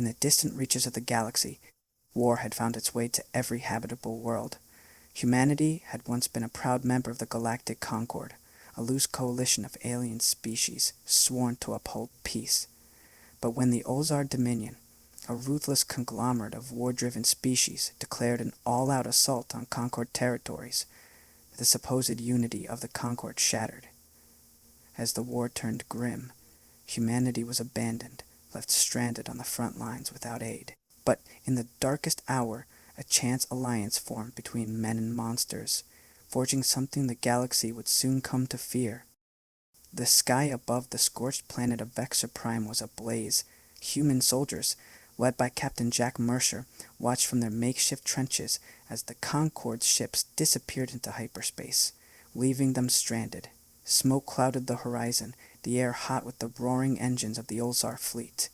In the distant reaches of the galaxy, war had found its way to every habitable world. Humanity had once been a proud member of the Galactic Concord, a loose coalition of alien species sworn to uphold peace. But when the Ozar Dominion, a ruthless conglomerate of war-driven species, declared an all-out assault on Concord territories, the supposed unity of the Concord shattered. As the war turned grim, humanity was abandoned, left stranded on the front lines without aid. But in the darkest hour, a chance alliance formed between men and monsters, forging something the galaxy would soon come to fear. The sky above the scorched planet of Vexor Prime was ablaze. Human soldiers, led by Captain Jack Mercer, watched from their makeshift trenches as the Concord's ships disappeared into hyperspace, leaving them stranded. Smoke clouded the horizon, the air hot with the roaring engines of the Ozar fleet.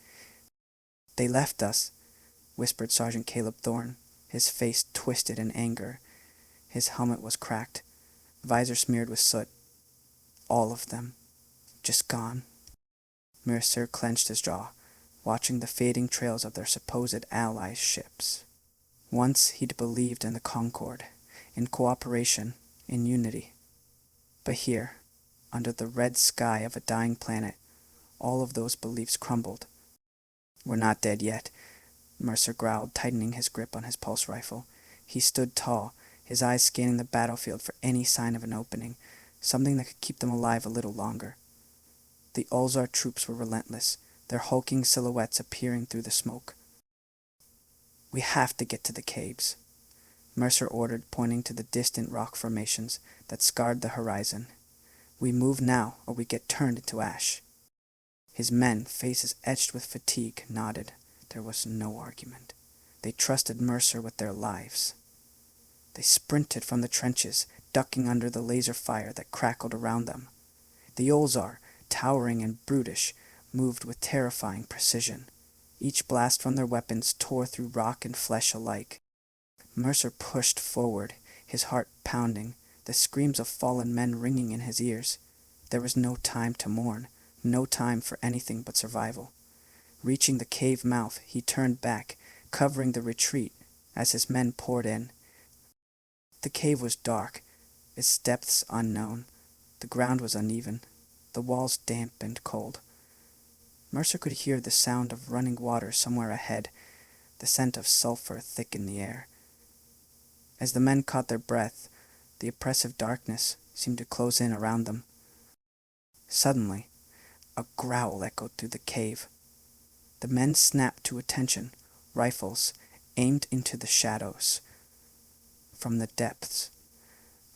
"They left us," whispered Sergeant Caleb Thorne, his face twisted in anger. His helmet was cracked, visor smeared with soot. "All of them. Just gone." Mercer clenched his jaw, watching the fading trails of their supposed allies' ships. Once he'd believed in the Concord, in cooperation, in unity. But here, under the red sky of a dying planet, all of those beliefs crumbled. "We're not dead yet," Mercer growled, tightening his grip on his pulse rifle. He stood tall, his eyes scanning the battlefield for any sign of an opening, something that could keep them alive a little longer. The Ozar troops were relentless, their hulking silhouettes appearing through the smoke. "We have to get to the caves," Mercer ordered, pointing to the distant rock formations that scarred the horizon. "We move now, or we get turned into ash." His men, faces etched with fatigue, nodded. There was no argument. They trusted Mercer with their lives. They sprinted from the trenches, ducking under the laser fire that crackled around them. The Ozar, towering and brutish, moved with terrifying precision. Each blast from their weapons tore through rock and flesh alike. Mercer pushed forward, his heart pounding, the screams of fallen men ringing in his ears. There was no time to mourn, no time for anything but survival. Reaching the cave mouth, he turned back, covering the retreat as his men poured in. The cave was dark, its depths unknown. The ground was uneven, the walls damp and cold. Mercer could hear the sound of running water somewhere ahead, the scent of sulfur thick in the air. As the men caught their breath, the oppressive darkness seemed to close in around them. Suddenly, a growl echoed through the cave. The men snapped to attention, rifles aimed into the shadows. From the depths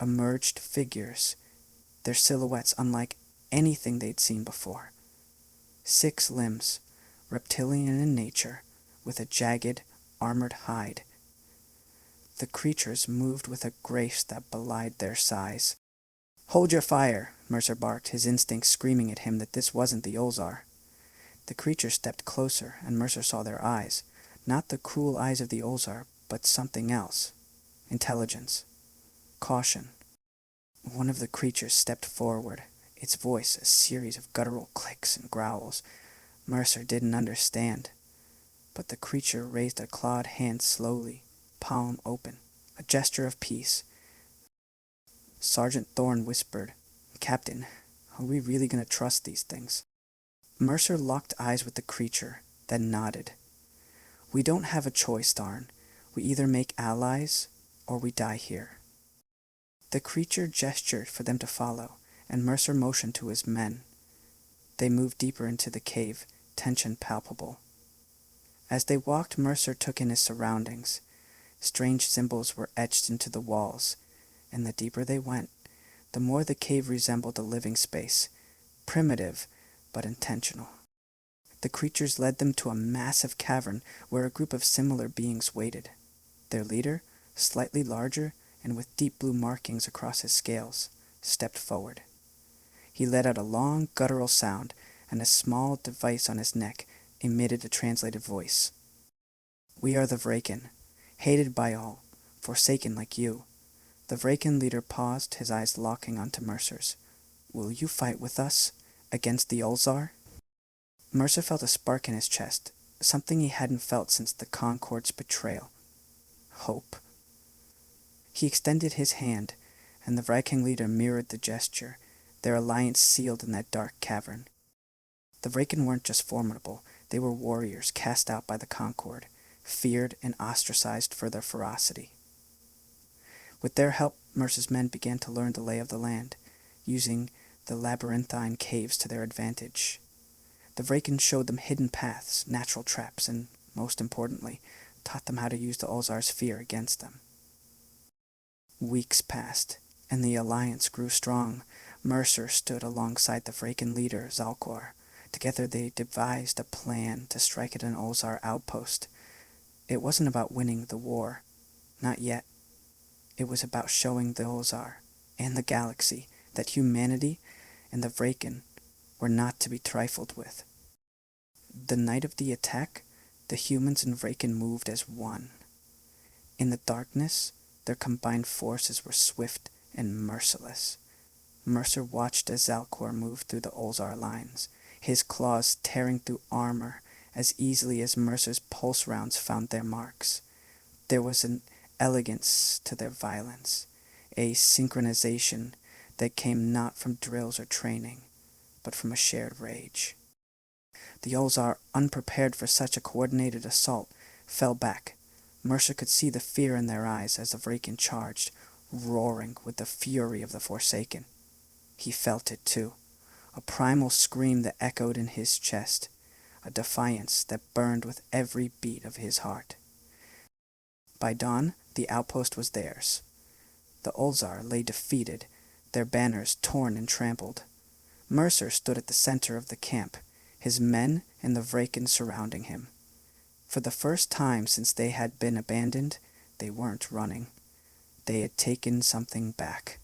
emerged figures, their silhouettes unlike anything they'd seen before. 6 limbs, reptilian in nature, with a jagged, armored hide. The creatures moved with a grace that belied their size. "Hold your fire," Mercer barked, his instincts screaming at him that this wasn't the Ozar. The creatures stepped closer, and Mercer saw their eyes. Not the cruel eyes of the Ozar, but something else. Intelligence. Caution. One of the creatures stepped forward, its voice a series of guttural clicks and growls. Mercer didn't understand. But the creature raised a clawed hand slowly, palm open, a gesture of peace. Sergeant Thorne whispered, "Captain, are we really going to trust these things?" Mercer locked eyes with the creature, then nodded. "We don't have a choice, Thorne. We either make allies, or we die here." The creature gestured for them to follow, and Mercer motioned to his men. They moved deeper into the cave, tension palpable. As they walked, Mercer took in his surroundings. Strange symbols were etched into the walls, and the deeper they went, the more the cave resembled a living space, primitive but intentional. The creatures led them to a massive cavern where a group of similar beings waited. Their leader, slightly larger and with deep blue markings across his scales, stepped forward. He let out a long, guttural sound, and a small device on his neck emitted a translated voice. "We are the Vraiken, hated by all, forsaken like you." The Vraiken leader paused, his eyes locking onto Mercer's. "Will you fight with us, against the Ozar?" Mercer felt a spark in his chest, something he hadn't felt since the Concord's betrayal. Hope. He extended his hand, and the Vraiken leader mirrored the gesture, their alliance sealed in that dark cavern. The Vraiken weren't just formidable, they were warriors cast out by the Concord, feared and ostracized for their ferocity. With their help, Mercer's men began to learn the lay of the land, using the labyrinthine caves to their advantage. The Vraiken showed them hidden paths, natural traps, and, most importantly, taught them how to use the Ulzar's fear against them. Weeks passed, and the alliance grew strong. Mercer stood alongside the Vraiken leader, Zalcor. Together they devised a plan to strike at an Ulzar outpost. It wasn't about winning the war. Not yet. It was about showing the Ulzar and the galaxy that humanity and the Vraiken were not to be trifled with. The night of the attack, the humans and Vraiken moved as one. In the darkness, their combined forces were swift and merciless. Mercer watched as Zalcor moved through the Ulzar lines, his claws tearing through armor as easily as Mercer's pulse rounds found their marks. There was an elegance to their violence, a synchronization that came not from drills or training, but from a shared rage. The Ulzar, unprepared for such a coordinated assault, fell back. Mercer could see the fear in their eyes as the Vraiken charged, roaring with the fury of the Forsaken. He felt it too, a primal scream that echoed in his chest, a defiance that burned with every beat of his heart. By dawn, the outpost was theirs. The Ulzar lay defeated, their banners torn and trampled. Mercer stood at the center of the camp, his men and the Vraiken surrounding him. For the first time since they had been abandoned, they weren't running. They had taken something back.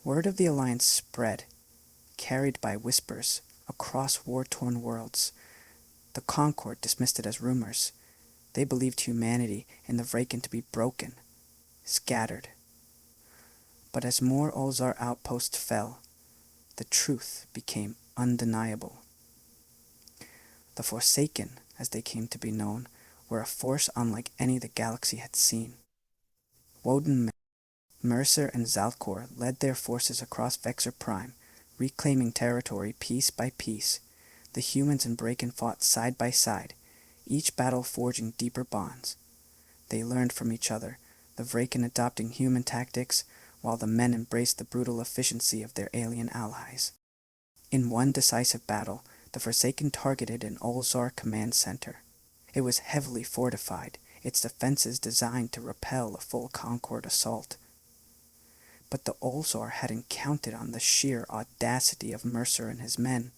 Word of the alliance spread, carried by whispers, across war-torn worlds. The Concord dismissed it as rumors. They believed humanity and the Vraiken to be broken, scattered. But as more Ulzar outposts fell, the truth became undeniable. The Forsaken, as they came to be known, were a force unlike any the galaxy had seen. Woden, Mercer, and Zalcor led their forces across Vexor Prime, reclaiming territory piece by piece. The humans and Vraiken fought side by side, each battle forging deeper bonds. They learned from each other, the Vraiken adopting human tactics, while the men embraced the brutal efficiency of their alien allies. In one decisive battle, the Forsaken targeted an Ulzar command center. It was heavily fortified, its defenses designed to repel a full Concord assault. But the Ulzar hadn't counted on the sheer audacity of Mercer and his men.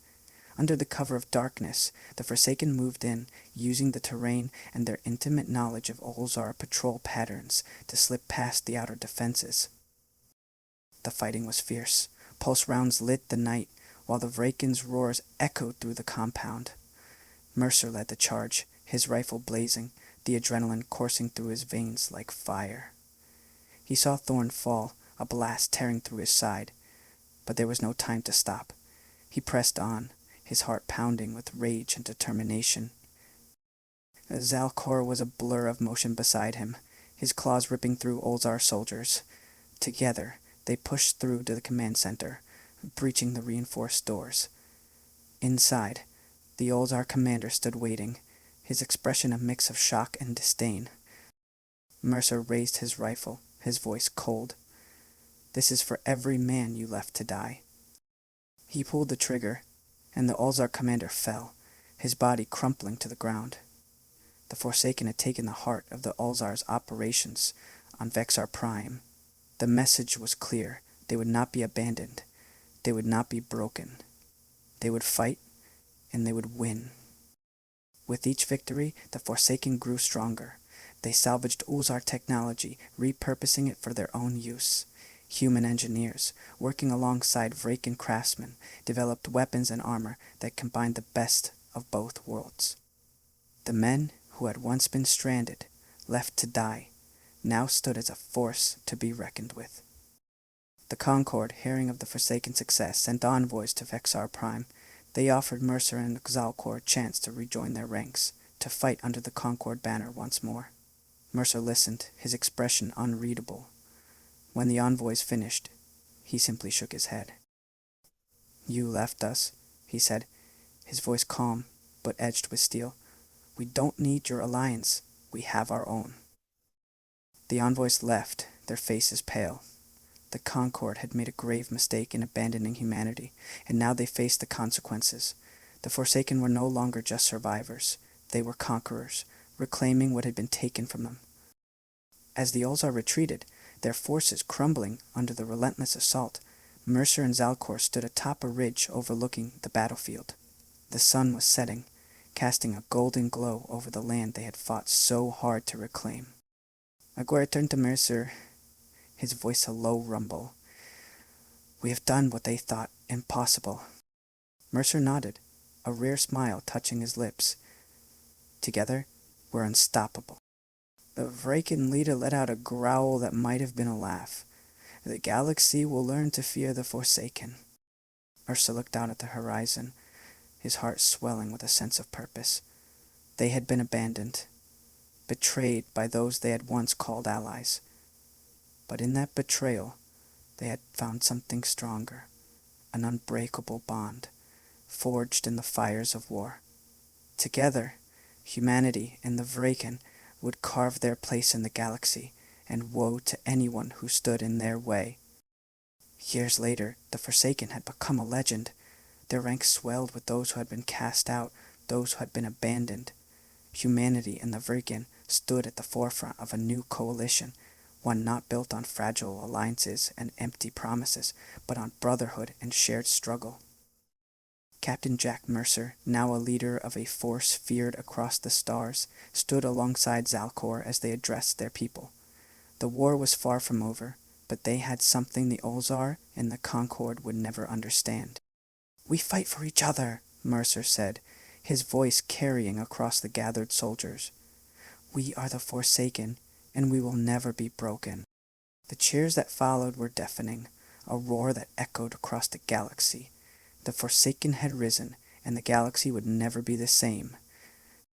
Under the cover of darkness, the Forsaken moved in, using the terrain and their intimate knowledge of Ulzar patrol patterns to slip past the outer defenses. The fighting was fierce. Pulse rounds lit the night, while the Vraiken's roars echoed through the compound. Mercer led the charge, his rifle blazing, the adrenaline coursing through his veins like fire. He saw Thorn fall, a blast tearing through his side, but there was no time to stop. He pressed on, his heart pounding with rage and determination. Zalcor was a blur of motion beside him, his claws ripping through Ulzar soldiers. Together, they pushed through to the command center, breaching the reinforced doors. Inside, the Ulzar commander stood waiting, his expression a mix of shock and disdain. Mercer raised his rifle, his voice cold. "This is for every man you left to die." He pulled the trigger, and the Ulzar commander fell, his body crumpling to the ground. The Forsaken had taken the heart of the Ulzar's operations on Vexor Prime. The message was clear. They would not be abandoned. They would not be broken. They would fight, and they would win. With each victory, the Forsaken grew stronger. They salvaged Ulzar technology, repurposing it for their own use. Human engineers, working alongside Vraiken craftsmen, developed weapons and armor that combined the best of both worlds. The men who had once been stranded, left to die, now stood as a force to be reckoned with. The Concord, hearing of the Forsaken success, sent envoys to Vexor Prime. They offered Mercer and Zalcor a chance to rejoin their ranks, to fight under the Concord banner once more. Mercer listened, his expression unreadable. When the envoys finished, he simply shook his head. "You left us," he said, his voice calm but edged with steel. "We don't need your alliance. We have our own." The envoys left, their faces pale. The Concord had made a grave mistake in abandoning humanity, and now they faced the consequences. The Forsaken were no longer just survivors. They were conquerors, reclaiming what had been taken from them. As the Ulzar retreated, their forces crumbling under the relentless assault, Mercer and Zalcor stood atop a ridge overlooking the battlefield. The sun was setting, casting a golden glow over the land they had fought so hard to reclaim. Aguirre turned to Mercer, his voice a low rumble. "We have done what they thought impossible." Mercer nodded, a rare smile touching his lips. "Together, we're unstoppable." The Vraiken leader let out a growl that might have been a laugh. "The galaxy will learn to fear the Forsaken." Mercer looked out at the horizon, his heart swelling with a sense of purpose. They had been abandoned, betrayed by those they had once called allies. But in that betrayal, they had found something stronger, an unbreakable bond, forged in the fires of war. Together, humanity and the Vraiken would carve their place in the galaxy, and woe to anyone who stood in their way. Years later, the Forsaken had become a legend. Their ranks swelled with those who had been cast out, those who had been abandoned. Humanity and the Vraiken stood at the forefront of a new coalition, one not built on fragile alliances and empty promises, but on brotherhood and shared struggle. Captain Jack Mercer, now a leader of a force feared across the stars, stood alongside Zalcor as they addressed their people. The war was far from over, but they had something the Ulzar and the Concord would never understand. "We fight for each other," Mercer said, his voice carrying across the gathered soldiers. "We are the Forsaken, and we will never be broken." The cheers that followed were deafening, a roar that echoed across the galaxy. The Forsaken had risen, and the galaxy would never be the same.